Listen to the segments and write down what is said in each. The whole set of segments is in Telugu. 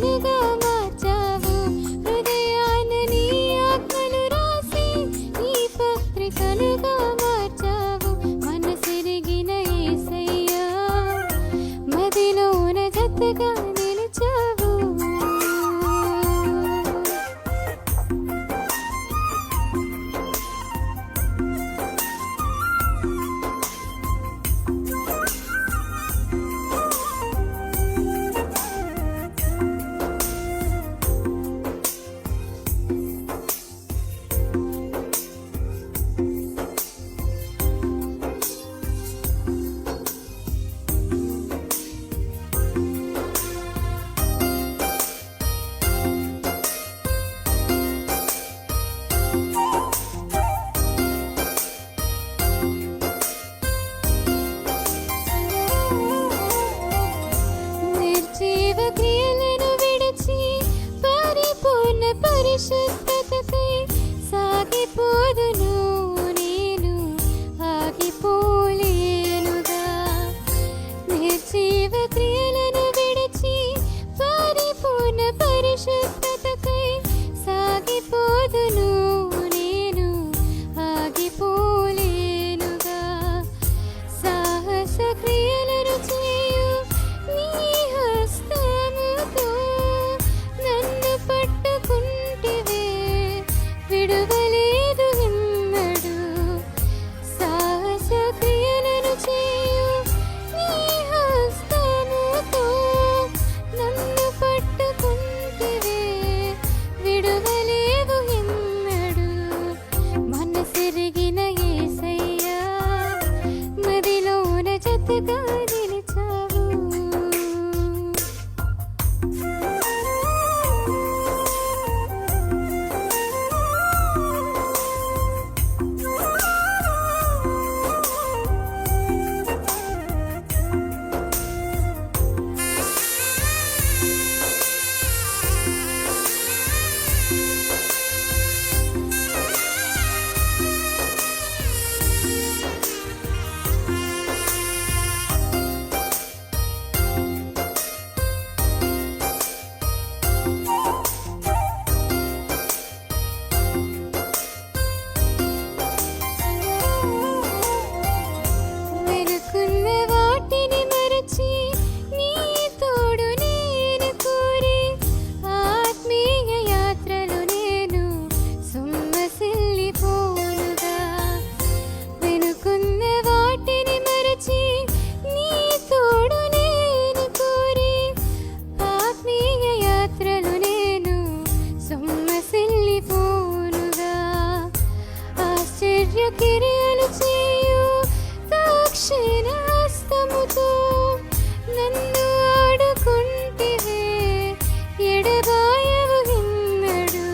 పత్రికలుగా మార్చావు. హృదయాన నీ ఆజ్ఞలు రాసి నీ పత్రికలుగా మార్చావు. మనసెరిగిన యేసయ్యా మదిలోన జతగా నిలిచావు. నిర్జీవ క్రియలను విడిచి పరిపూర్ణ పరిశుద్ధతకై సాగిపోదును నేను, ఆగిపోలేనుగా. నిర్జీవ క్రియలను విడిచి పరిపూర్ణ పరిశుద్ధతకై సాగిపోదును నేను, ఆగిపోలేనుగా. సాహస క్రియలను చేయు నీ హస్తముతో నన్ను పట్టుకుంటివే, విడువలేదు ఎన్నడూ. సాహస క్రియలను చేయు నీ హస్తముతో నన్ను పట్టుకుంటివే, విడువలేవు ఎన్నడూ. మనసెరిగిన యేసయ్యా మదిలోన జతగా నిలిచావు. వెనుకున్న వాటిని మరచి నీ తోడు నేను కోరి ఆత్మీయ యాత్రలు నేను సొమ్మసిల్లిపోనుగా. వెనుకున్న వాటిని మరచి నీ తోడు నేను కోరి ఆత్మీయ యాత్రలు నేను సొమ్మసిల్లిపోనుగా. ఆశ్చర్య క్రియలు చేయు దక్షిణ హస్తముతో నన్ను ఆడుకుంటివే, ఎడబాయవు ఎన్నడూ.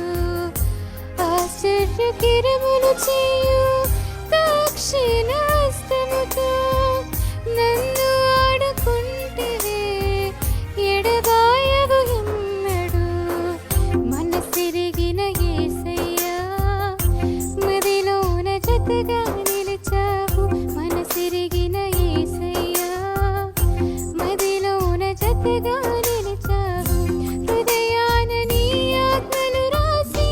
ఆశ్చర్య క్రియలు చేయు దక్షిణ హస్తముతో నన్ను ఆడుకుంటివే, ఎడబాయవు ఎన్నడూ. మనసెరిగిన యేసయ్యా మదిలోన జతగా నిలిచావు. మనసెరిగిన యేసయ్యా మదిలోన జతగా నిలిచావు. హృదయాన నీ ఆజ్ఞలు రాసి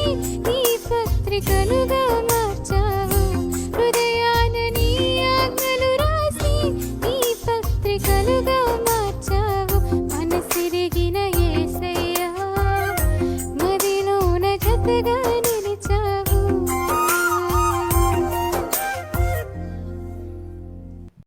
నీ పత్రికలుగా మార్చావు. హృదయాన నీ ఆజ్ఞలు రాసి నీ పత్రికలుగా మార్చావు. మనసెరిగిన యేసయ్యా మదిలోన జతగా